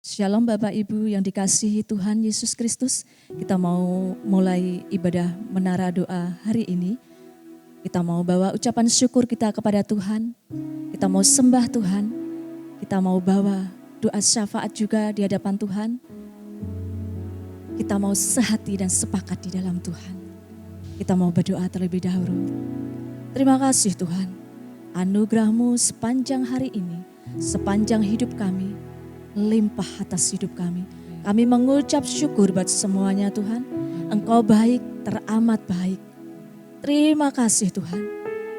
Shalom Bapak Ibu yang dikasihi Tuhan Yesus Kristus. Kita mau mulai ibadah menara doa hari ini. Kita mau bawa ucapan syukur kita kepada Tuhan. Kita mau sembah Tuhan. Kita mau bawa doa syafaat juga di hadapan Tuhan. Kita mau sehati dan sepakat di dalam Tuhan. Kita mau berdoa terlebih dahulu. Terima kasih Tuhan. Anugerah-Mu sepanjang hari ini, sepanjang hidup kami, limpah atas hidup kami. Kami mengucap syukur buat semuanya Tuhan. Engkau baik, teramat baik. Terima kasih Tuhan.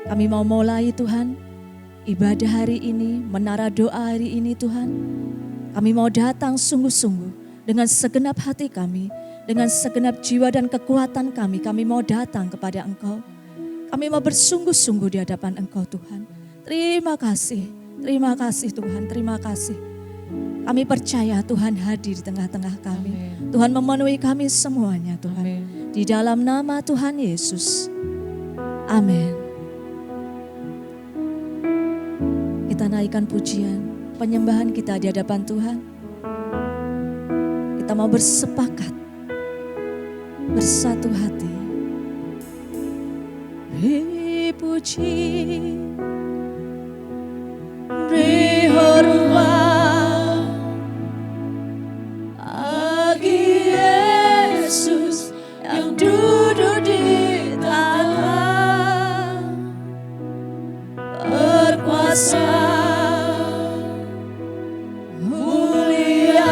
Kami mau mulai Tuhan, ibadah hari ini, menara doa hari ini Tuhan. Kami mau datang sungguh-sungguh dengan segenap hati kami, dengan segenap jiwa dan kekuatan kami. Kami mau datang kepada Engkau. Kami mau bersungguh-sungguh di hadapan Engkau Tuhan. Terima kasih Tuhan, terima kasih. Kami percaya Tuhan hadir di tengah-tengah kami. Amen. Tuhan memenuhi kami semuanya Tuhan. Amen. Di dalam nama Tuhan Yesus. Amin. Kita naikkan pujian, penyembahan kita di hadapan Tuhan. Kita mau bersepakat, bersatu hati. Beri puji, beri hormat bagi Yesus yang duduk di tahta berkuasa. Haleluya.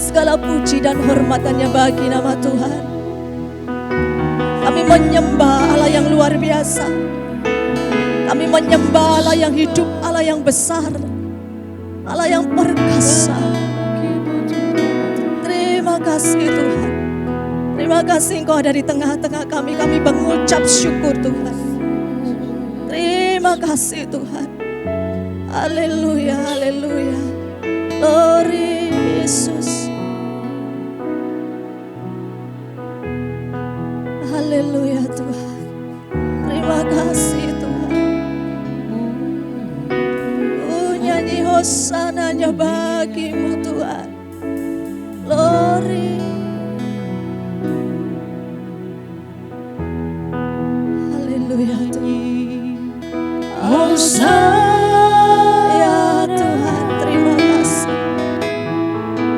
segala puji dan hormatannya bagi nama Tuhan. Kami menyembah Allah yang luar biasa. Kami menyembah Allah yang hidup, Allah yang besar, Allah yang perkasa. Terima kasih Tuhan. Terima kasih Engkau ada di tengah-tengah kami. Kami mengucap syukur Tuhan. Terima kasih Tuhan. Haleluya, haleluya. Glory Yesus. Haleluya Tuhan. Terima kasih Tuhan. Nyanyi hosananya bagimu Tuhan. Glory. Haleluya Tuhan. Hosana ya Tuhan, terima kasih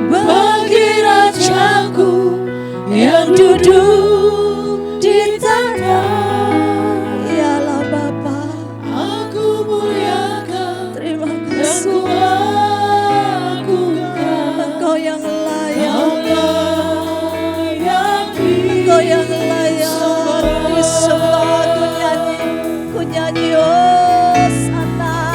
bagi Rajaku yang duduk di tanah. Ialah Bapa, Aku muliakan, terima kasih. aku Engkau yang layak, layak Engkau yang layak disembah. Ku nyanyi, oh sana.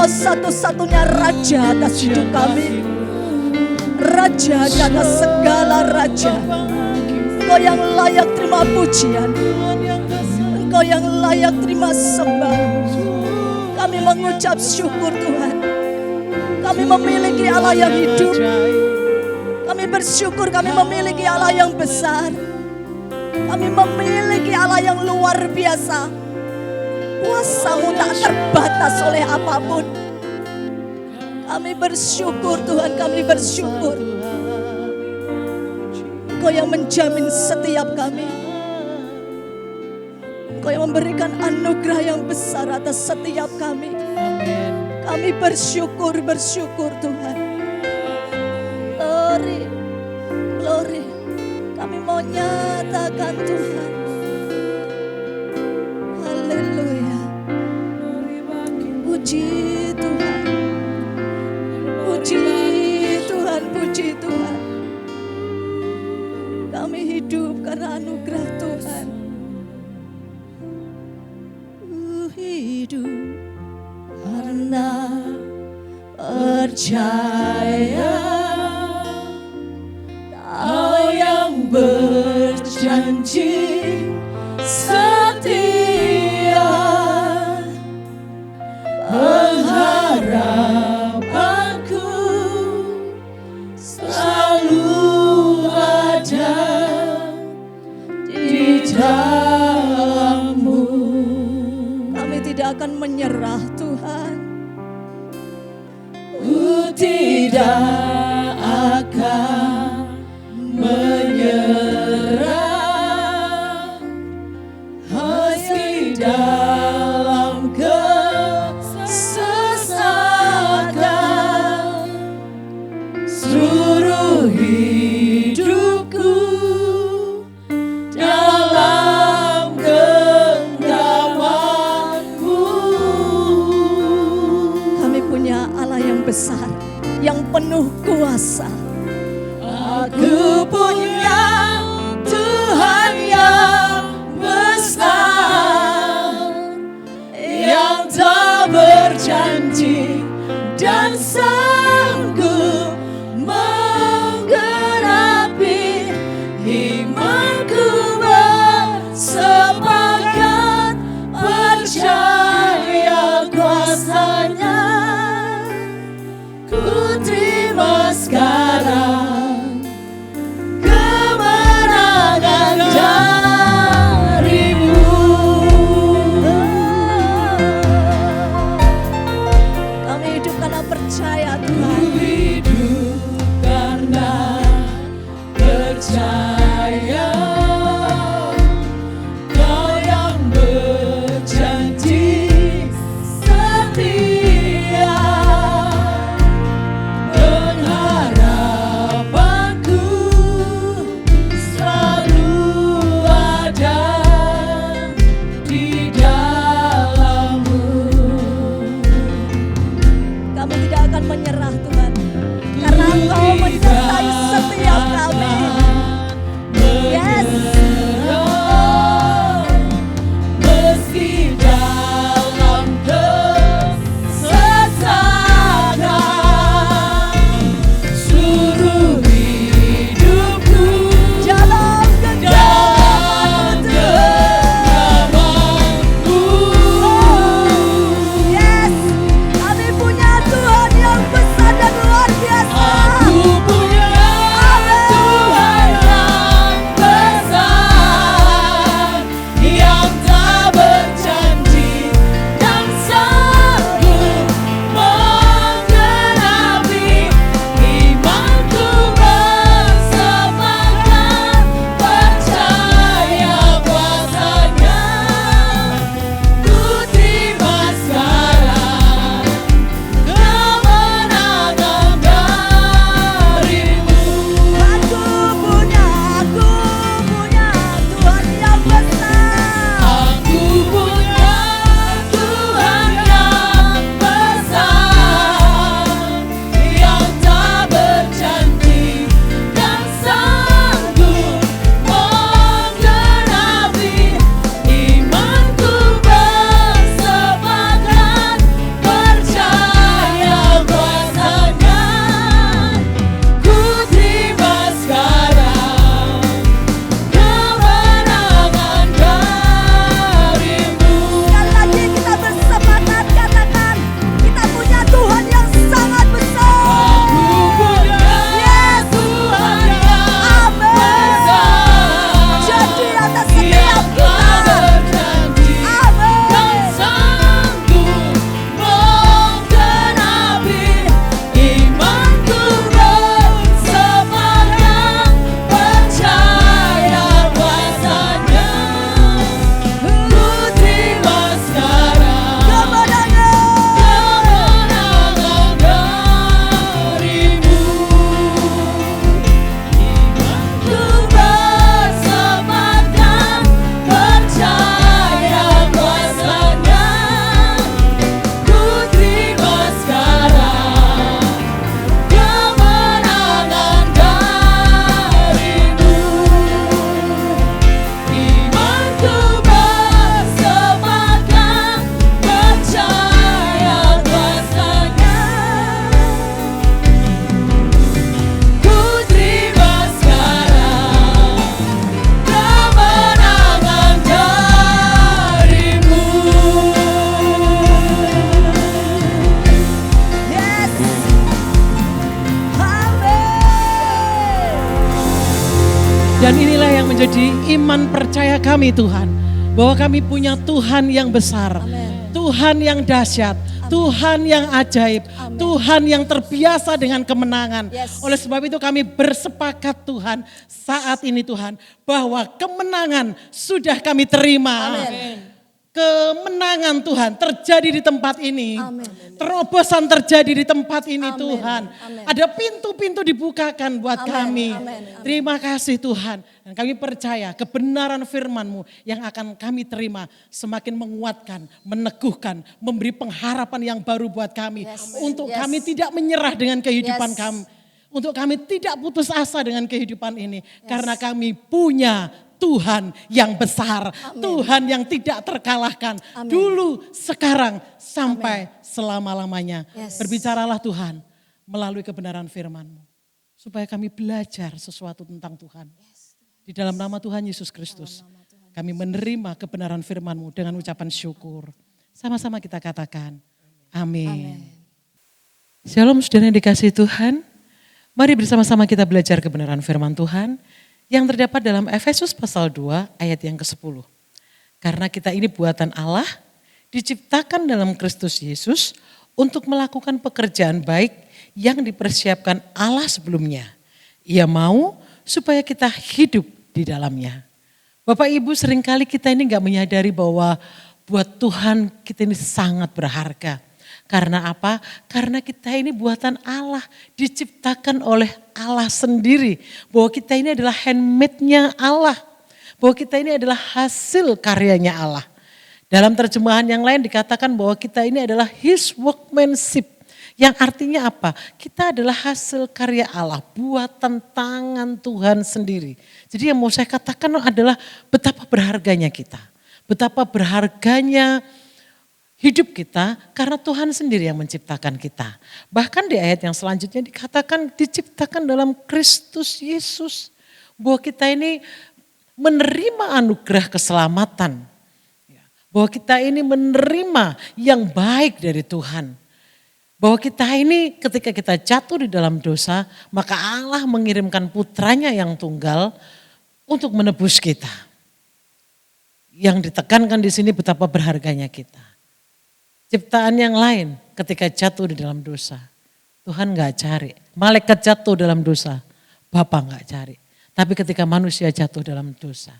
Engkau satu-satunya Raja atas hidup kami, Raja di atas segala raja. Engkau yang layak terima pujian, Engkau yang layak terima sembah. Kami mengucap syukur Tuhan. Kami memiliki Allah yang hidup. Kami bersyukur kami memiliki Allah yang besar. Kami memiliki Allah yang luar biasa. Kuasa-Mu tak terbatas oleh apapun. Kami bersyukur Tuhan, kami bersyukur. Engkau yang menjamin setiap kami. Engkau yang memberikan anugerah yang besar atas setiap kami. Kami bersyukur Tuhan. Glory, glory. Kami mau nyatakan Tuhan. Haleluya. Puji Tuhan. Puji Tuhan, puji Tuhan. Kami hidup karena anugerah Tuhan. Hidup karena percaya Kau yang berjanji setia, pengharapanku selalu ada di dalam-Mu. Kami tidak akan menyerah Tuhan. Ku tidak akan menyerah meski dalam kesesakan. Seluruh hidupku dalam genggaman-Mu. Kami punya Allah yang besar, yang penuh kuasa. Aku punya Tuhan yang besar, yang tak berjanji dan sanggup menggenapi imanku, bersepakat percaya kuasa-Nya. Ku terima sekarang percaya Tuhan. Hidup karena percaya Kau yang berjanji setia, pengharapanku selalu ada di dalam-Mu. Kami tidak akan menyerah Tuhan, karena Engkau menyertai setiap kami. Yes. Meski dalam kesesakan, seluruh hidupku dalam genggaman-Mu. Yes, kami punya Tuhan yang besar dan luar biasa. Aku punya Tuhan Dan inilah yang menjadi iman percaya kami Tuhan. Bahwa kami punya Tuhan yang besar. Tuhan yang dahsyat. Tuhan yang ajaib. Tuhan yang terbiasa dengan kemenangan. Oleh sebab itu kami bersepakat Tuhan saat ini Tuhan. Bahwa kemenangan sudah kami terima. Kemenangan Tuhan terjadi di tempat ini. Terobosan terjadi di tempat ini Tuhan. Ada pintu-pintu dibukakan buat kami. Terima kasih Tuhan. Dan kami percaya kebenaran firman-Mu yang akan kami terima semakin menguatkan, meneguhkan, memberi pengharapan yang baru buat kami. Untuk kami tidak menyerah dengan kehidupan kami. Untuk kami tidak putus asa dengan kehidupan ini. Karena kami punya Tuhan yang besar, Tuhan yang tidak terkalahkan. Dulu, sekarang, sampai selama-lamanya. Berbicaralah Tuhan melalui kebenaran firman-Mu. Supaya kami belajar sesuatu tentang Tuhan. Di dalam nama Tuhan Yesus Kristus, kami menerima kebenaran firman-Mu dengan ucapan syukur. Sama-sama kita katakan, amin. Shalom saudara yang dikasihi Tuhan. Mari bersama-sama kita belajar kebenaran firman Tuhan yang terdapat dalam Efesus pasal 2 ayat yang ke-10. Karena kita ini buatan Allah, diciptakan dalam Kristus Yesus untuk melakukan pekerjaan baik yang dipersiapkan Allah sebelumnya. Ia mau supaya kita hidup di dalamnya. Bapak Ibu, seringkali kita ini gak menyadari bahwa buat Tuhan kita ini sangat berharga. Karena apa? Karena kita ini buatan Allah, diciptakan oleh Allah sendiri. Bahwa kita ini adalah handmade-nya Allah. Bahwa kita ini adalah hasil karyanya Allah. Dalam terjemahan yang lain dikatakan bahwa kita ini adalah His workmanship. Yang artinya apa? Kita adalah hasil karya Allah, buatan tangan Tuhan sendiri. Jadi yang mau saya katakan adalah betapa berharganya kita. Betapa berharganya hidup kita karena Tuhan sendiri yang menciptakan kita. Bahkan di ayat yang selanjutnya dikatakan diciptakan dalam Kristus Yesus. Bahwa kita ini menerima anugerah keselamatan. Bahwa kita ini menerima yang baik dari Tuhan. Bahwa kita ini ketika kita jatuh di dalam dosa, maka Allah mengirimkan putranya yang tunggal untuk menebus kita. Yang ditekankan di sini betapa berharganya kita. Ciptaan yang lain ketika jatuh di dalam dosa, Tuhan gak cari. Malaikat jatuh dalam dosa, Bapa gak cari. Tapi ketika manusia jatuh dalam dosa,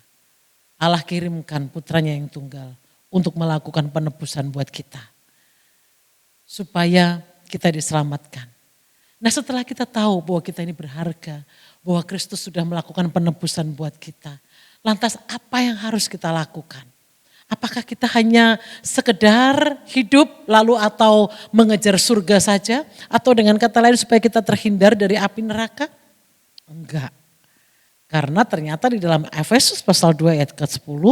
Allah kirimkan putranya yang tunggal untuk melakukan penebusan buat kita. Supaya kita diselamatkan. Nah setelah kita tahu bahwa kita ini berharga, bahwa Kristus sudah melakukan penebusan buat kita. Lantas apa yang harus kita lakukan? Apakah kita hanya sekedar hidup lalu atau mengejar surga saja? Atau dengan kata lain supaya kita terhindar dari api neraka? Enggak. Karena ternyata di dalam Efesus pasal 2 ayat ke-10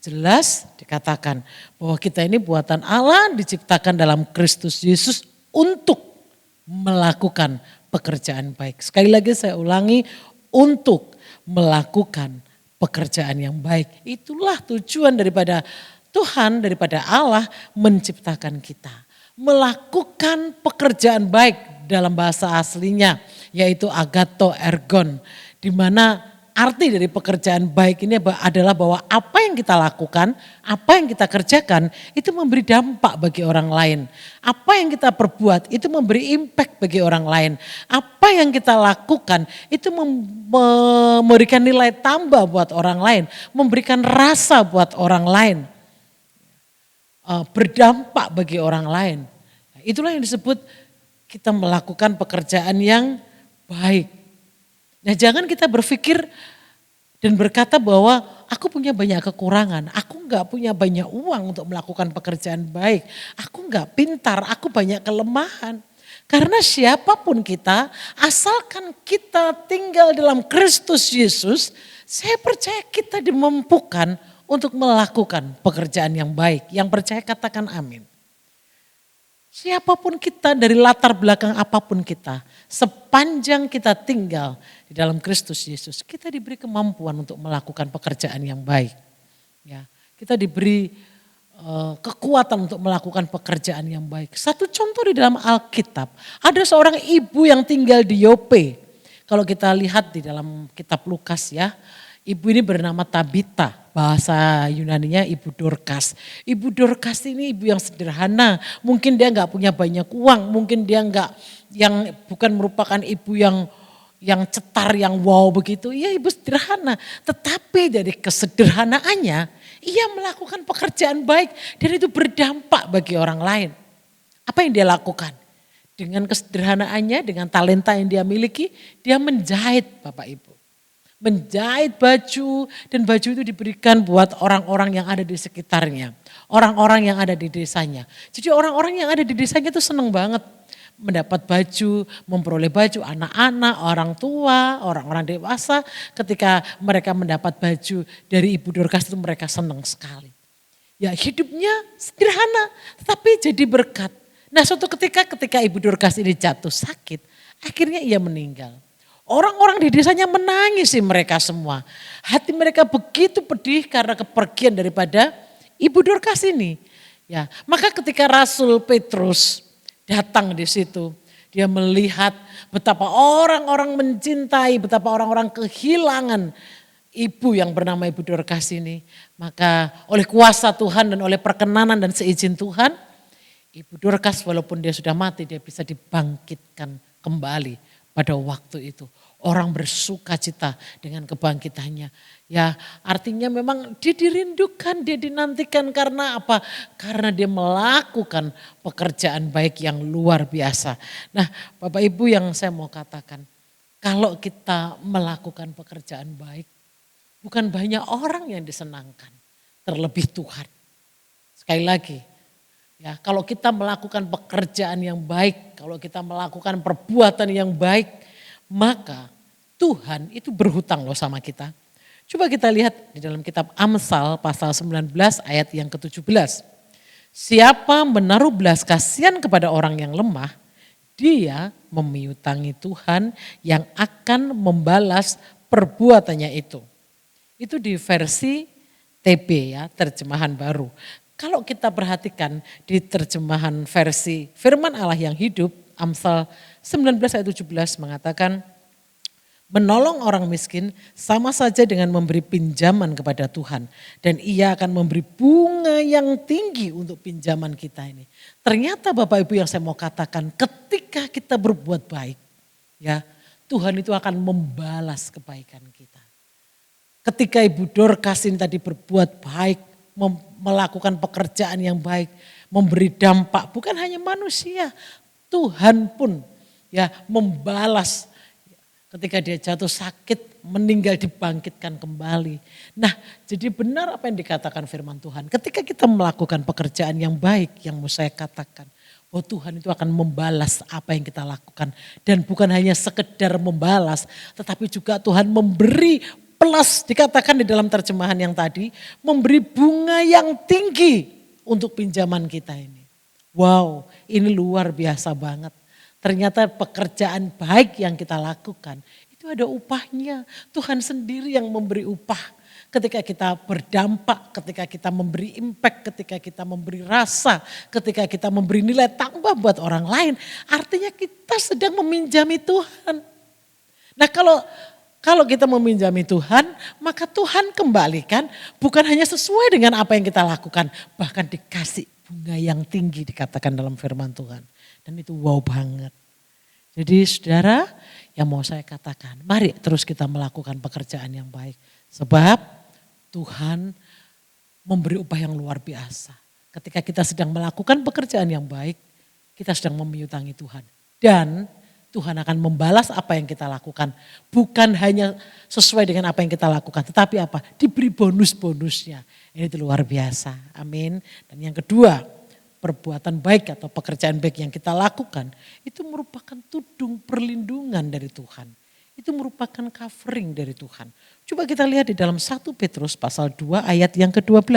jelas dikatakan bahwa kita ini buatan Allah diciptakan dalam Kristus Yesus untuk melakukan pekerjaan baik. Sekali lagi saya ulangi, untuk melakukan pekerjaan yang baik. Itulah tujuan daripada Tuhan, daripada Allah menciptakan kita. Melakukan pekerjaan baik dalam bahasa aslinya, yaitu agato ergon. Di mana arti dari pekerjaan baik ini adalah bahwa apa yang kita lakukan, apa yang kita kerjakan itu memberi dampak bagi orang lain. Apa yang kita perbuat itu memberi impact bagi orang lain. Apa yang kita lakukan itu memberikan nilai tambah buat orang lain. Memberikan rasa buat orang lain. Berdampak bagi orang lain. Itulah yang disebut kita melakukan pekerjaan yang baik. Nah jangan kita berpikir dan berkata bahwa aku punya banyak kekurangan, aku enggak punya banyak uang untuk melakukan pekerjaan baik, aku enggak pintar, aku banyak kelemahan. Karena siapapun kita, asalkan kita tinggal dalam Kristus Yesus, saya percaya kita dimampukan untuk melakukan pekerjaan yang baik. Yang percaya katakan amin. Siapapun kita dari latar belakang apapun kita, sepanjang kita tinggal di dalam Kristus Yesus, kita diberi kemampuan untuk melakukan pekerjaan yang baik. Ya, kita diberi kekuatan untuk melakukan pekerjaan yang baik. Satu contoh di dalam Alkitab, ada seorang ibu yang tinggal di Yope. Kalau kita lihat di dalam kitab Lukas ya, Ibu ini bernama Tabita, bahasa Yunaninya Ibu Dorcas. Ibu Dorcas ini ibu yang sederhana, mungkin dia nggak punya banyak uang, mungkin dia bukan merupakan ibu yang cetar, yang wow begitu. Iya ibu sederhana, tetapi dari kesederhanaannya ia melakukan pekerjaan baik dan itu berdampak bagi orang lain. Apa yang dia lakukan? Dengan kesederhanaannya, dengan talenta yang dia miliki, dia menjahit Bapak Ibu. Menjahit baju dan baju itu diberikan buat orang-orang yang ada di sekitarnya. Orang-orang yang ada di desanya. Jadi orang-orang yang ada di desanya itu senang banget mendapat baju, memperoleh baju, anak-anak, orang tua, orang-orang dewasa. Ketika mereka mendapat baju dari Ibu Dorcas itu mereka senang sekali. Ya hidupnya sederhana tetapi jadi berkat. Nah suatu ketika Ibu Dorcas ini jatuh sakit, akhirnya ia meninggal. Orang-orang di desanya menangisi mereka semua. Hati mereka begitu pedih karena kepergian daripada Ibu Dorcas ini. Ya, maka ketika Rasul Petrus datang di situ, dia melihat betapa orang-orang mencintai, betapa orang-orang kehilangan ibu yang bernama Ibu Dorcas ini. Maka oleh kuasa Tuhan dan oleh perkenanan dan seizin Tuhan, Ibu Dorcas walaupun dia sudah mati, dia bisa dibangkitkan kembali. Pada waktu itu orang bersuka cita dengan kebangkitannya. Ya artinya memang dia dirindukan, dia dinantikan karena apa? Karena dia melakukan pekerjaan baik yang luar biasa. Nah Bapak Ibu yang saya mau katakan, kalau kita melakukan pekerjaan baik, bukan banyak orang yang disenangkan, terlebih Tuhan. Sekali lagi, ya, kalau kita melakukan pekerjaan yang baik, kalau kita melakukan perbuatan yang baik, maka Tuhan itu berhutang loh sama kita. Coba kita lihat di dalam kitab Amsal pasal 19 ayat yang ke-17. Siapa menaruh belas kasihan kepada orang yang lemah, dia memiutangi Tuhan yang akan membalas perbuatannya itu. Itu di versi TB ya, terjemahan baru. Kalau kita perhatikan di terjemahan versi firman Allah yang hidup, Amsal 19 ayat 17 mengatakan, menolong orang miskin sama saja dengan memberi pinjaman kepada Tuhan. Dan ia akan memberi bunga yang tinggi untuk pinjaman kita ini. Ternyata Bapak Ibu yang saya mau katakan, ketika kita berbuat baik, ya Tuhan itu akan membalas kebaikan kita. Ketika Ibu Dorcas ini tadi berbuat baik, melakukan pekerjaan yang baik, memberi dampak bukan hanya manusia, Tuhan pun ya membalas ketika dia jatuh sakit, meninggal dibangkitkan kembali. Nah, jadi benar apa yang dikatakan firman Tuhan. Ketika kita melakukan pekerjaan yang baik, yang mau saya katakan, bahwa Tuhan itu akan membalas apa yang kita lakukan dan bukan hanya sekedar membalas, tetapi juga Tuhan memberi plus, dikatakan di dalam terjemahan yang tadi, memberi bunga yang tinggi untuk pinjaman kita ini. Wow, ini luar biasa banget. Ternyata pekerjaan baik yang kita lakukan, itu ada upahnya. Tuhan sendiri yang memberi upah. Ketika kita berdampak, ketika kita memberi impact, ketika kita memberi rasa, ketika kita memberi nilai tambah buat orang lain, artinya kita sedang meminjami Tuhan. Nah kalau kita meminjami Tuhan, maka Tuhan kembalikan bukan hanya sesuai dengan apa yang kita lakukan, bahkan dikasih bunga yang tinggi dikatakan dalam firman Tuhan. Dan itu wow banget. Jadi saudara yang mau saya katakan, mari terus kita melakukan pekerjaan yang baik. Sebab Tuhan memberi upah yang luar biasa. Ketika kita sedang melakukan pekerjaan yang baik, kita sedang memiutangi Tuhan. Dan Tuhan akan membalas apa yang kita lakukan. Bukan hanya sesuai dengan apa yang kita lakukan. Tetapi apa? Diberi bonus-bonusnya. Ini itu luar biasa. Amin. Dan yang kedua, perbuatan baik atau pekerjaan baik yang kita lakukan. Itu merupakan tudung perlindungan dari Tuhan. Itu merupakan covering dari Tuhan. Coba kita lihat di dalam 1 Petrus pasal 2 ayat yang ke-12.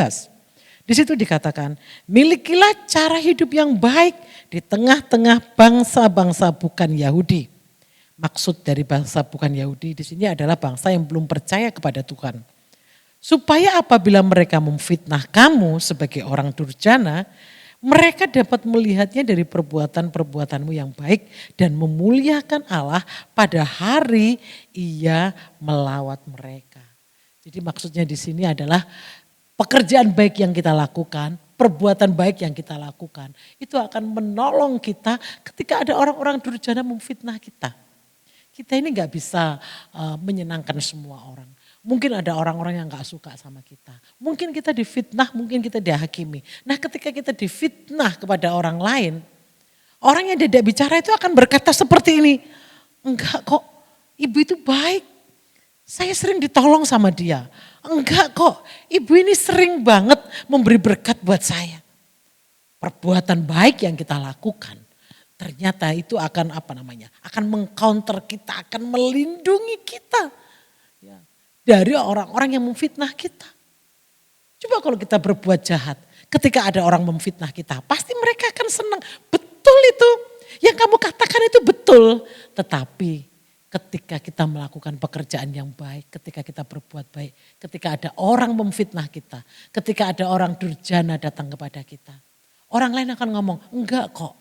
Di situ dikatakan, milikilah cara hidup yang baik di tengah-tengah bangsa-bangsa bukan Yahudi. Maksud dari bangsa bukan Yahudi di sini adalah bangsa yang belum percaya kepada Tuhan. Supaya apabila mereka memfitnah kamu sebagai orang durjana, mereka dapat melihatnya dari perbuatan-perbuatanmu yang baik dan memuliakan Allah pada hari Ia melawat mereka. Jadi maksudnya di sini adalah pekerjaan baik yang kita lakukan, perbuatan baik yang kita lakukan, itu akan menolong kita ketika ada orang-orang durjana memfitnah kita. Kita ini gak bisa menyenangkan semua orang. Mungkin ada orang-orang yang gak suka sama kita. Mungkin kita difitnah, mungkin kita dihakimi. Nah ketika kita difitnah kepada orang lain, orang yang tidak bicara itu akan berkata seperti ini. Enggak kok, ibu itu baik. Saya sering ditolong sama dia. Enggak kok, ibu ini sering banget memberi berkat buat saya. Perbuatan baik yang kita lakukan, ternyata itu akan akan mengcounter kita, akan melindungi kita dari orang-orang yang memfitnah kita. Coba kalau kita berbuat jahat, ketika ada orang memfitnah kita, pasti mereka akan senang. Betul itu, yang kamu katakan itu betul. Tetapi ketika kita melakukan pekerjaan yang baik, ketika kita berbuat baik, ketika ada orang memfitnah kita, ketika ada orang durjana datang kepada kita, orang lain akan ngomong, enggak kok,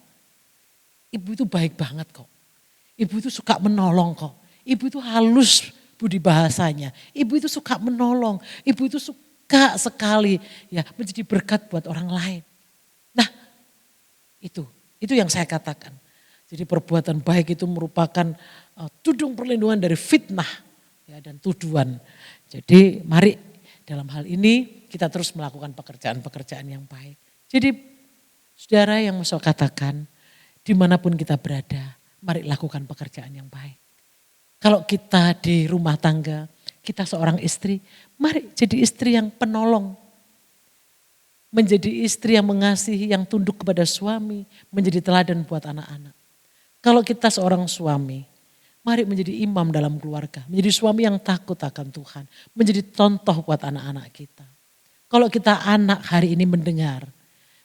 ibu itu baik banget kok, ibu itu suka menolong kok, ibu itu halus budi bahasanya, ibu itu suka menolong, ibu itu suka sekali ya menjadi berkat buat orang lain. Nah itu yang saya katakan. Jadi perbuatan baik itu merupakan tudung perlindungan dari fitnah ya, dan tuduhan. Jadi mari dalam hal ini kita terus melakukan pekerjaan-pekerjaan yang baik. Jadi saudara yang saya katakan, dimanapun kita berada, mari lakukan pekerjaan yang baik. Kalau kita di rumah tangga, kita seorang istri, mari jadi istri yang penolong. Menjadi istri yang mengasihi, yang tunduk kepada suami, menjadi teladan buat anak-anak. Kalau kita seorang suami, mari menjadi imam dalam keluarga, menjadi suami yang takut akan Tuhan, menjadi contoh buat anak-anak kita. Kalau kita anak hari ini mendengar,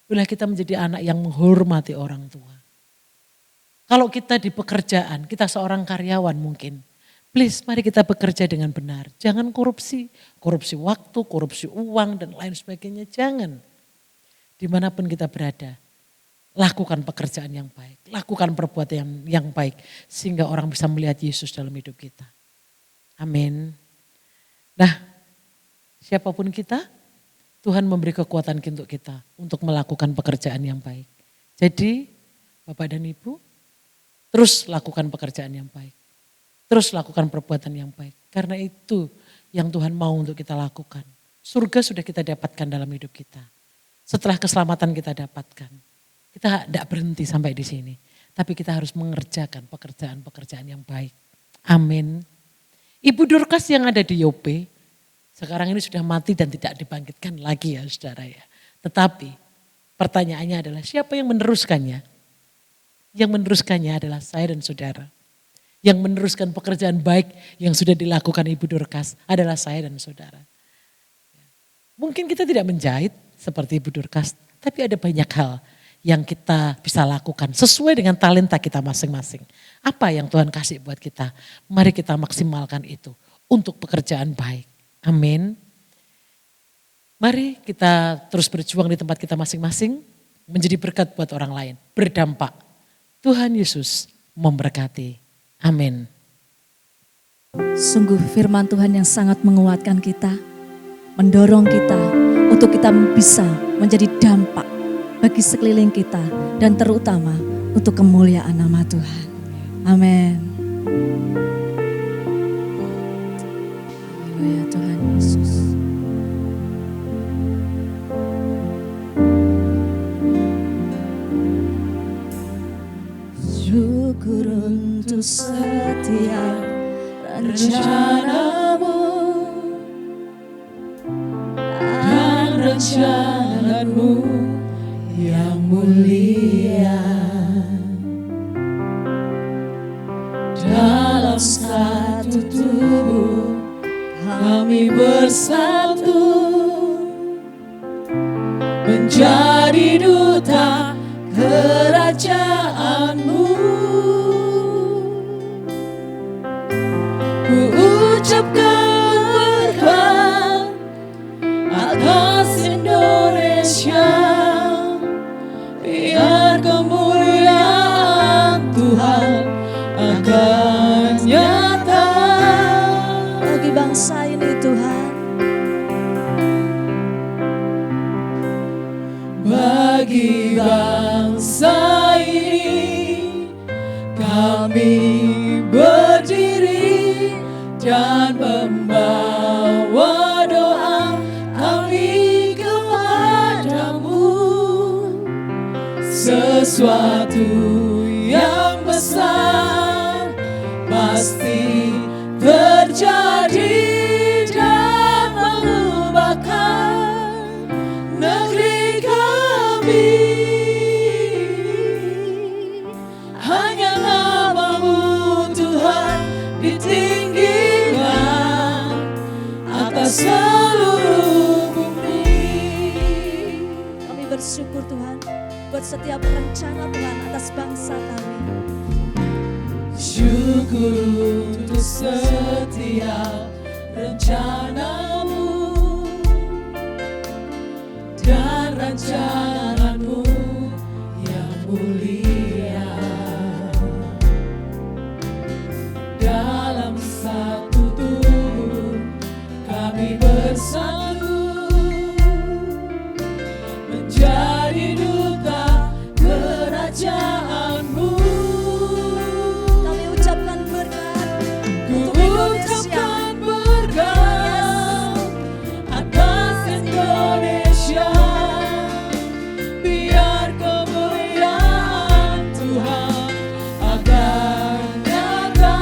bila kita menjadi anak yang menghormati orang tua. Kalau kita di pekerjaan, kita seorang karyawan mungkin, please mari kita bekerja dengan benar. Jangan korupsi waktu, korupsi uang dan lain sebagainya, jangan. Dimanapun kita berada, lakukan pekerjaan yang baik, lakukan perbuatan yang baik sehingga orang bisa melihat Yesus dalam hidup kita. Amin. Nah, siapapun kita, Tuhan memberi kekuatan untuk kita untuk melakukan pekerjaan yang baik. Jadi, Bapak dan Ibu, terus lakukan pekerjaan yang baik. Terus lakukan perbuatan yang baik. Karena itu yang Tuhan mau untuk kita lakukan. Surga sudah kita dapatkan dalam hidup kita. Setelah keselamatan kita dapatkan, kita tidak berhenti sampai di sini. Tapi kita harus mengerjakan pekerjaan-pekerjaan yang baik. Amin. Ibu Dorcas yang ada di Yope, sekarang ini sudah mati dan tidak dibangkitkan lagi ya saudara ya. Tetapi pertanyaannya adalah siapa yang meneruskannya? Yang meneruskannya adalah saya dan saudara. Yang meneruskan pekerjaan baik yang sudah dilakukan Ibu Dorcas adalah saya dan saudara. Mungkin kita tidak menjahit seperti Ibu Dorcas, tapi ada banyak hal yang kita bisa lakukan sesuai dengan talenta kita masing-masing. Apa yang Tuhan kasih buat kita, mari kita maksimalkan itu untuk pekerjaan baik. Amin. Mari kita terus berjuang di tempat kita masing-masing, menjadi berkat buat orang lain, berdampak. Tuhan Yesus memberkati. Amin. Sungguh firman Tuhan yang sangat menguatkan kita, mendorong kita untuk kita bisa menjadi dampak bagi sekeliling kita dan terutama untuk kemuliaan nama Tuhan. Amin. Haleluya Tuhan Yesus. Syukur untuk setiap rencanamu dan rencanamu yang mulia dalam satu tubuh kami bersatu menjadi duta kerajaanmu. Ku ucapkan berkat atas Indonesia, biar kemuliaan Tuhan akan nyata Bagi bangsa ini Tuhan, sesuatu yang besar pasti terjadi dan mengubahkan negeri kami. Hanya nama-Mu Tuhan ditinggikan atas seluruh bumi. Kami bersyukur Tuhan buat setiap rencana Tuhan atas bangsa kami. Syukur untuk setiap rencana-Mu dan rancangan-Mu yang mulia. Dalam satu tubuh kami bersatu menjadi duta kerajaan-Mu. Kami ucapkan berkat Ku untuk Indonesia. ucapkan berkat atas Indonesia. Biar kemuliaan Tuhan akan nyata.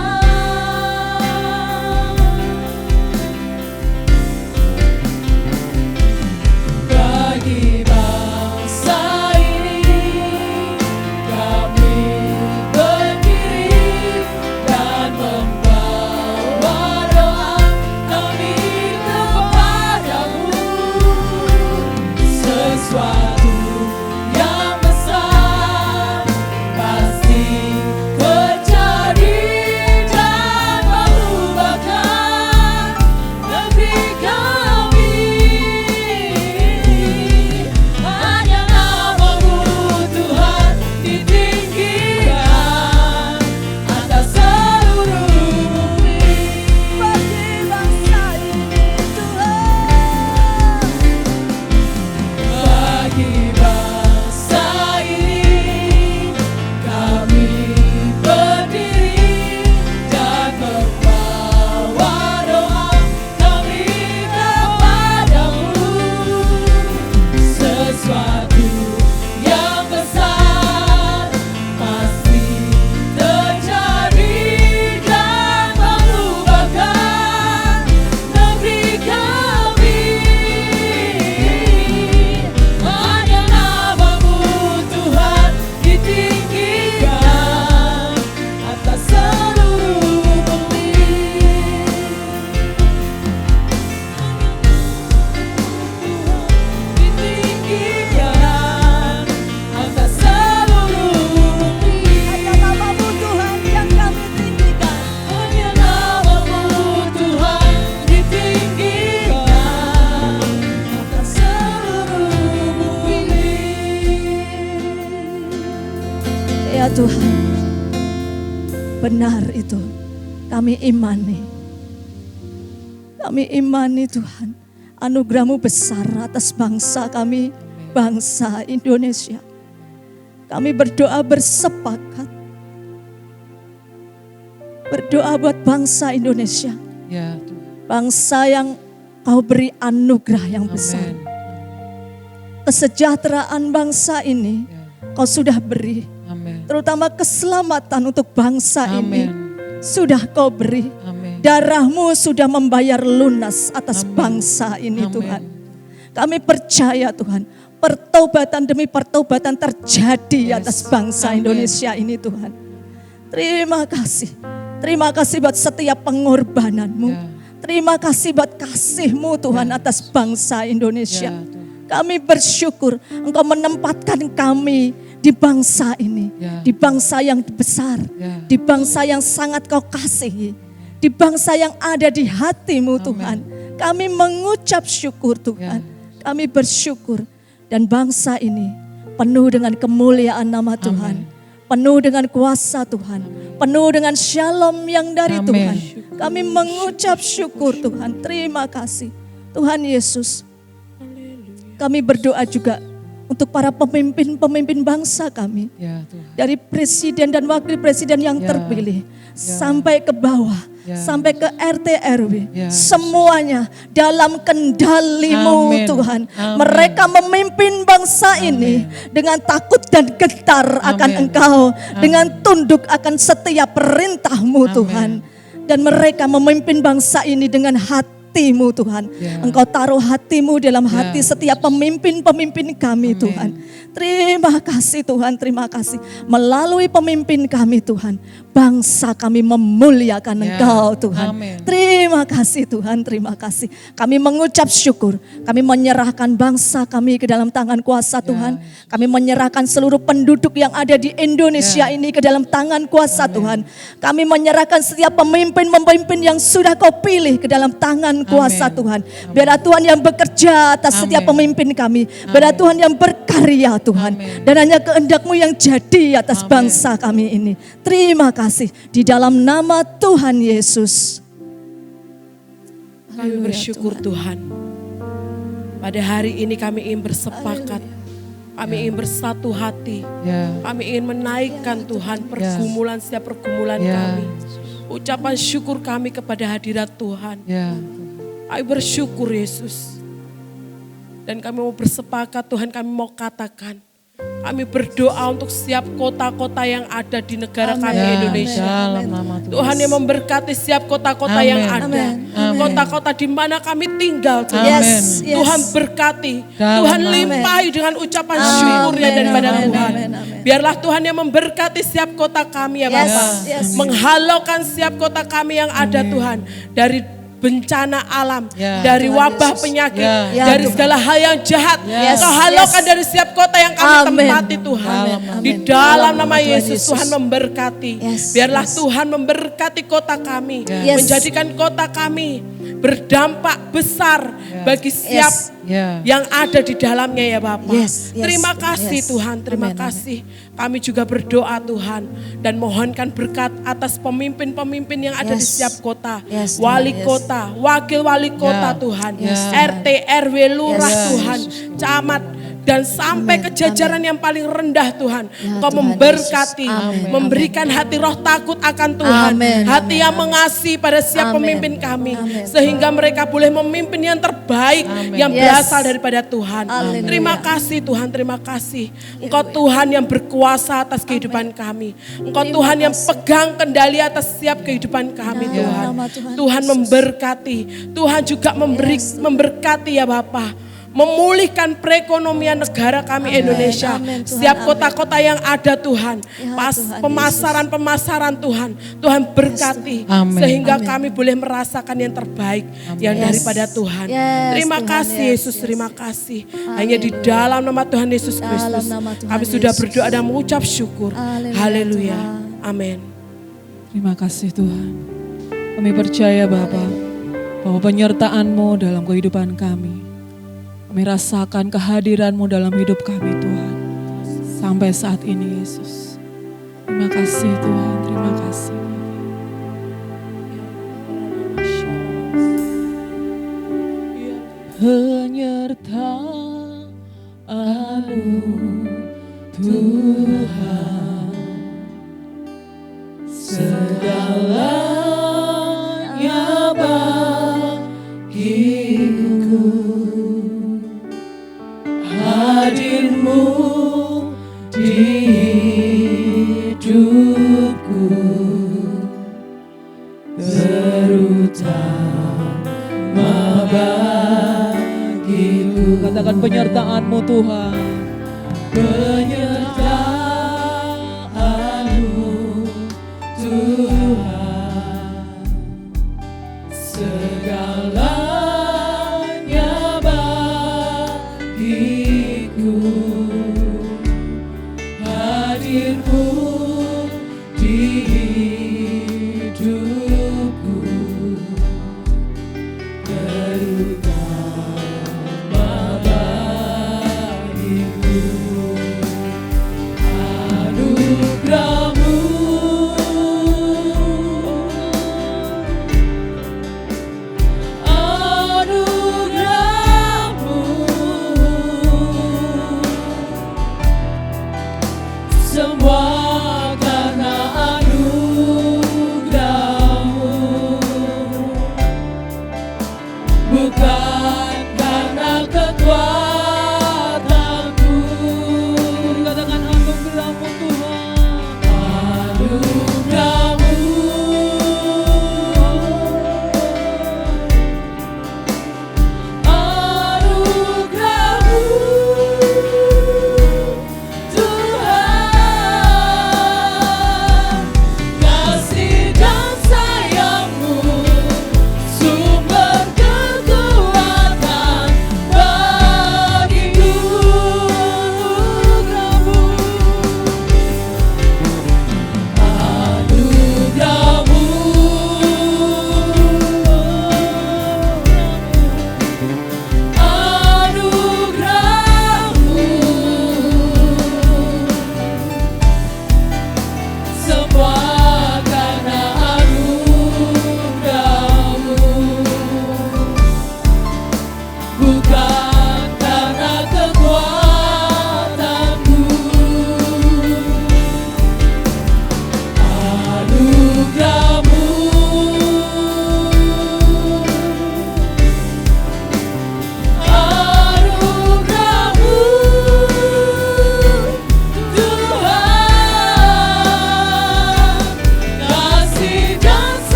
Bagi bangsa ini kami berdiri dan membawa doa kami kepadamu. Sesuatu yang besar pasti terjadi dan mengubahkan negeri kami. Hanya nama-Mu Tuhan ditinggikan atas seluruh bumi. Bagi bangsa ini Tuhan. Bagi bangsa ini kami berdiri dan membawa doa kami kepadamu. Sesuatu yang besar pasti terjadi dan mengubahkan negeri kami. Hanya nama-Mu Tuhan ditinggikan atas seluruh bumi. Ditinggikan atas seluruh bumi. Hanya nama-Mu Tuhan yang kami tinggikan. Hanya nama-Mu Tuhan ditinggikan atas seluruh bumi. Ya Tuhan, benar itu. Kami imani. Kami imani Tuhan. Anugerah-Mu besar atas bangsa kami, bangsa Indonesia. Kami berdoa bersepakat. Berdoa buat bangsa Indonesia. Ya Tuhan. Bangsa yang Kau beri anugerah yang besar. Amin. Kesejahteraan bangsa ini Ya. Kau sudah beri. Amin. Terutama keselamatan untuk bangsa ini Amin. sudah Kau beri. Amin. Darah-Mu sudah membayar lunas atas Amin. bangsa ini Amin. Tuhan. Kami percaya Tuhan, pertobatan demi pertobatan terjadi Yes. atas bangsa Amin. Indonesia ini Tuhan. Terima kasih. Terima kasih buat setiap pengorbanan-Mu. Ya. Terima kasih buat kasih-Mu Tuhan Yes. atas bangsa Indonesia. Ya, Tuhan. Kami bersyukur Engkau menempatkan kami di bangsa ini. Ya. Di bangsa yang besar. Ya. Di bangsa yang sangat Kau kasihi. Di bangsa yang ada di hati-Mu Amin. Tuhan. Kami mengucap syukur Tuhan. Kami bersyukur. Dan bangsa ini penuh dengan kemuliaan nama Tuhan. Penuh dengan kuasa Tuhan. Penuh dengan shalom yang dari Amin. Tuhan. Kami mengucap syukur Tuhan. Terima kasih. Tuhan Yesus. Kami berdoa juga untuk para pemimpin-pemimpin bangsa kami. Ya Tuhan. Dari presiden dan wakil presiden yang Ya. terpilih. Sampai ke bawah. sampai ke RT RW. Ya. Semuanya dalam kendali-Mu Amin. Tuhan. Amin. Mereka memimpin bangsa ini dengan takut dan gentar akan Amin. Engkau, dengan tunduk akan setiap perintah-Mu Amin. Tuhan. Dan mereka memimpin bangsa ini dengan hati-Mu Tuhan. Ya. Engkau taruh hati-Mu dalam hati Ya. setiap pemimpin-pemimpin kami Amin. Tuhan. Terima kasih Tuhan, terima kasih. Melalui pemimpin kami Tuhan, bangsa kami memuliakan Ya. Engkau Tuhan. Amin. Terima kasih Tuhan, terima kasih. Kami mengucap syukur, kami menyerahkan bangsa kami ke dalam tangan kuasa Tuhan. Kami menyerahkan seluruh penduduk yang ada di Indonesia ini ke dalam tangan kuasa Tuhan. Kami menyerahkan setiap pemimpin-pemimpin yang sudah Kau pilih ke dalam tangan kuasa Tuhan. Biarlah Tuhan yang bekerja atas setiap pemimpin kami. Biarlah Tuhan yang berkarya Tuhan. Dan hanya kehendak-Mu yang jadi atas bangsa kami ini. Terima kasih di dalam nama Tuhan Yesus. Kami bersyukur Tuhan. Pada hari ini kami ingin bersepakat. Kami ingin bersatu hati. Ya. Kami ingin menaikkan Tuhan pergumulan setiap pergumulan Ya. kami. Ucapan syukur kami kepada hadirat Tuhan. Ya. Kami bersyukur Yesus. Dan kami mau bersepakat Tuhan, kami mau katakan. Kami berdoa untuk setiap kota-kota yang ada di negara kami Ya, Indonesia. dalam nama Tuhan. Tuhan yang memberkati setiap kota-kota yang Amin. ada. Amin. Kota-kota di mana kami tinggal Tuhan. Yes, yes. Tuhan berkati. Dalam Tuhan nama- limpahi dengan ucapan Amin. syukurnya daripada Amin. Tuhan. Amin. Amin. Biarlah Tuhan yang memberkati setiap kota kami ya Yes, Bapak. yes. Menghalaukan setiap kota kami yang ada Tuhan. Dari bencana alam, Ya. dari Tuhan wabah Yesus. penyakit, Ya. dari Tuhan. segala hal yang jahat. Yes. Kau halaukan Yes. dari setiap kota yang kami Amin. tempati Tuhan. Amin. Di Amin. dalam nama Tuhan Yesus Yesus. Tuhan memberkati. Yes. Biarlah Yes. Tuhan memberkati kota kami. Yes. Menjadikan kota kami berdampak besar bagi setiap Yes. Ya. yang ada di dalamnya ya Bapak. Yes, yes, Terima kasih yes. Tuhan, terima Amin, kasih. Kami juga berdoa Tuhan dan mohonkan berkat atas pemimpin-pemimpin yang ada di Yes. setiap kota. Yes, Tuhan, Wali yes. kota, wakil wali kota Ya. Tuhan. Yes, RT, RW, lurah Yes. Tuhan, camat. Dan sampai Amin, ke jajaran yang paling rendah Tuhan. Ya, Engkau Tuhan memberkati, Yesus. Amin. memberikan hati roh takut akan Tuhan. Amin, Hati amin, yang amin. mengasihi pada setiap Amin. pemimpin kami. Amin. Sehingga mereka boleh memimpin yang terbaik, yang Yes. berasal daripada Tuhan. Haleluya. Terima kasih Tuhan, terima kasih. Engkau Tuhan yang berkuasa atas kehidupan kami. Engkau Terima Tuhan yang kasih. pegang kendali atas setiap kehidupan kami Dalam Tuhan. nama Tuhan Tuhan Yesus. memberkati. Tuhan juga memberkati ya Bapa. Memulihkan perekonomian negara kami Indonesia. Amin, Tuhan, Setiap amin. kota-kota yang ada Tuhan. Ya, Pas Tuhan pemasaran-pemasaran Tuhan. Tuhan berkati. Amin. Sehingga Amin. kami boleh merasakan yang terbaik. Yang Yes. daripada Tuhan. Yes, Terima Tuhan, kasih yes, Yesus, yes. terima kasih. Hanya di dalam nama Tuhan Yesus Dalam Kristus. nama Tuhan Kami sudah Yesus. berdoa dan mengucap syukur. Haleluya, Haleluya. Tuhan. Amin. Terima kasih Tuhan. Kami percaya Bapa bahwa penyertaan-Mu dalam kehidupan kami. Kami rasakan kehadiran-Mu dalam hidup kami Tuhan. Sampai saat ini Yesus. Terima kasih Tuhan, terima kasih. Penyertaan-Mu Tuhan. Segalanya bagiku, hadir-Mu di hidupku, terutama bagiku. Katakan penyertaan-Mu Tuhan. Penyertaan-Mu Tuhan, segalanya bagiku, hadir-Mu di hidupku, terutama bagiku.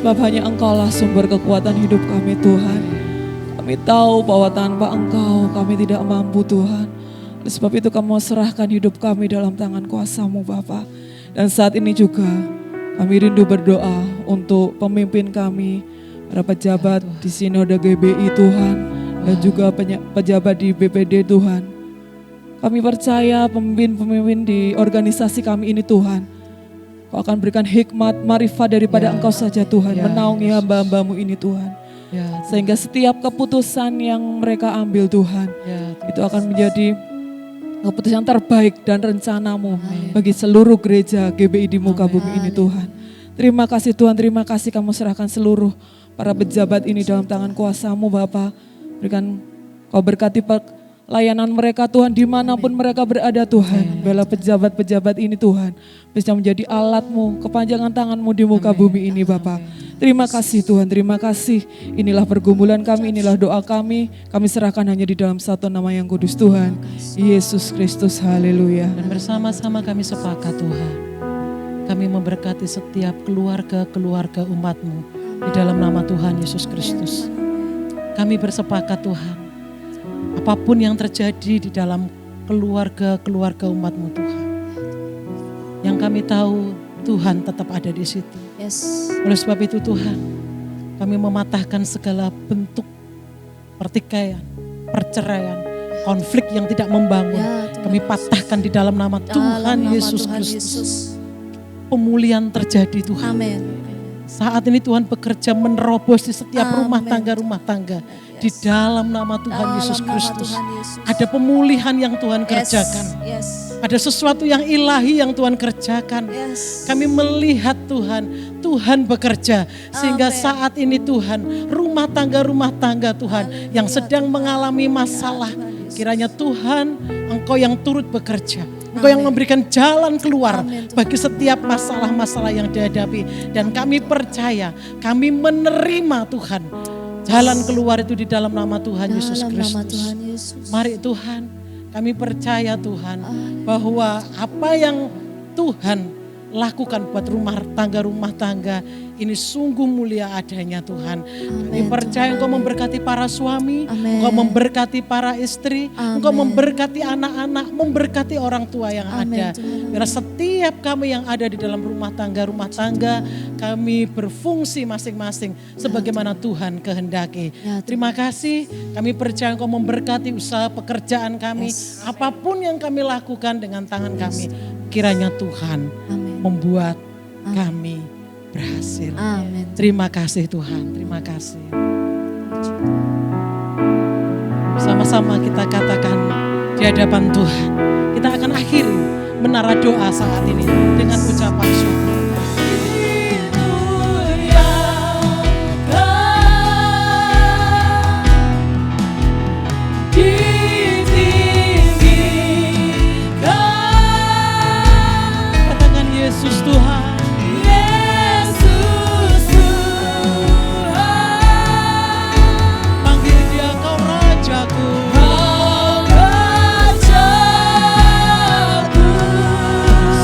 Sebab hanya Engkaulah sumber kekuatan hidup kami Tuhan. Kami tahu bahwa tanpa Engkau kami tidak mampu Tuhan. Oleh sebab itu kami mau serahkan hidup kami dalam tangan kuasa-Mu Bapa. Dan saat ini juga kami rindu berdoa untuk pemimpin kami, para pejabat di Sinode GBI Tuhan, dan juga pejabat di BPD Tuhan. Kami percaya pemimpin-pemimpin di organisasi kami ini Tuhan, Kau akan berikan hikmat, marifat daripada Engkau saja Tuhan, menaungi hamba-hamba-Mu ini Tuhan. Sehingga setiap keputusan yang mereka ambil Tuhan, itu akan menjadi keputusan terbaik dan rencana-Mu bagi seluruh gereja GBI di muka bumi ini Tuhan. Terima kasih Tuhan, terima kasih Kamu serahkan seluruh para pejabat ini dalam tangan kuasa-Mu Bapa. Berikan Kau berkati layanan mereka Tuhan dimanapun mereka berada Tuhan. Bela pejabat-pejabat ini Tuhan bisa menjadi alat-Mu, kepanjangan tangan-Mu di muka bumi ini Bapa. Terima kasih Tuhan, terima kasih. Inilah pergumulan kami, inilah doa kami. Kami serahkan hanya di dalam satu nama yang kudus Tuhan, Yesus Kristus, haleluya. Dan bersama-sama kami sepakat Tuhan, kami memberkati setiap keluarga-keluarga umat-Mu di dalam nama Tuhan Yesus Kristus. Kami bersepakat Tuhan, apapun yang terjadi di dalam keluarga-keluarga umat-Mu Tuhan, yang kami tahu Tuhan tetap ada di situ. Yes. Oleh sebab itu Tuhan, kami mematahkan segala bentuk pertikaian, perceraian, konflik yang tidak membangun. Ya, Tuhan Kami patahkan di dalam nama Tuhan Yesus Kristus. Pemulihan terjadi Tuhan. Amin. Saat ini Tuhan bekerja menerobos di setiap rumah tangga. Di dalam nama Tuhan Yesus Kristus. Ada pemulihan yang Tuhan kerjakan. Yes. Ada sesuatu yang ilahi yang Tuhan kerjakan. Yes. Kami melihat Tuhan bekerja. Sehingga saat ini Tuhan, rumah tangga Tuhan yang sedang mengalami masalah. Kiranya Tuhan, Engkau yang turut bekerja. Engkau yang memberikan jalan keluar bagi setiap masalah-masalah yang dihadapi. Dan kami percaya, kami menerima Tuhan. Jalan keluar itu di dalam nama Tuhan Yesus Kristus. Mari Tuhan, kami percaya Tuhan bahwa apa yang Tuhan lakukan buat rumah tangga ini sungguh mulia adanya Tuhan. Kami percaya Engkau memberkati para suami, Engkau memberkati para istri, Engkau memberkati anak-anak, memberkati orang tua yang ada. Biar setiap kami yang ada di dalam rumah tangga, kami berfungsi masing-masing sebagaimana Tuhan kehendaki. Terima kasih, kami percaya Engkau memberkati usaha pekerjaan kami, apapun yang kami lakukan dengan tangan kami, kiranya Tuhan membuat kami berhasil. Amin. Terima kasih Tuhan, terima kasih. Sama-sama kita katakan di hadapan Tuhan. Kita akan akhiri menara doa saat ini dengan ucapan syukur. Katakan Yesus Tuhan.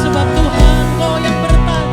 Sebab Tuhan Kau yang bertata.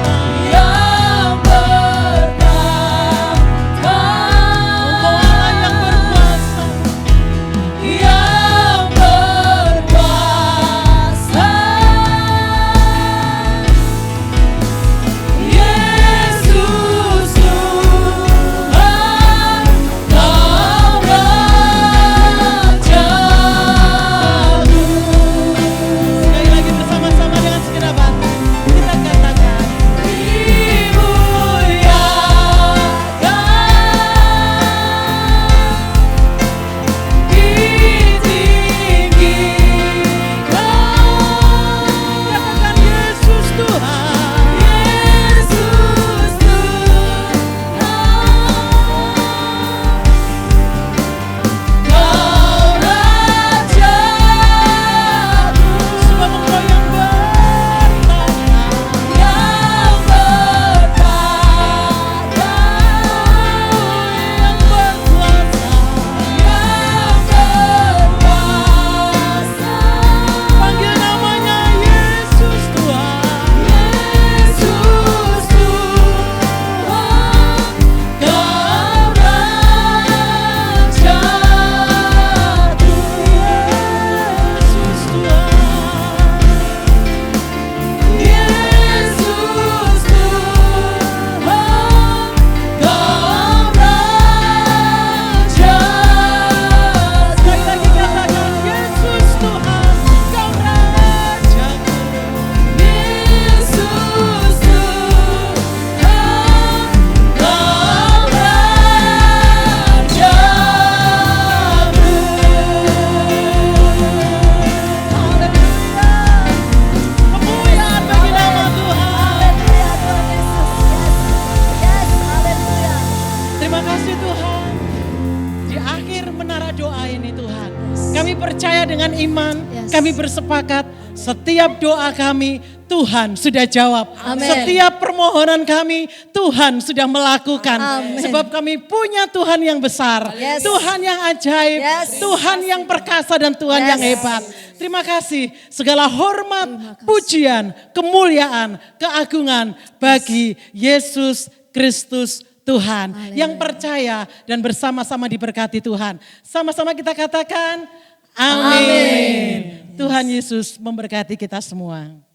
doa ini Tuhan. Kami percaya dengan iman, Yes. kami bersepakat setiap doa kami Tuhan sudah jawab. Amin. Setiap permohonan kami Tuhan sudah melakukan. Amin. Sebab kami punya Tuhan yang besar, Yes. Tuhan yang ajaib, Yes. Tuhan yang perkasa dan Tuhan Yes. yang hebat. Terima kasih, segala hormat, pujian, kemuliaan, keagungan bagi Yesus Kristus Tuhan. Haleluya. Yang percaya dan bersama-sama diberkati Tuhan. Sama-sama kita katakan amin. Tuhan Yesus memberkati kita semua.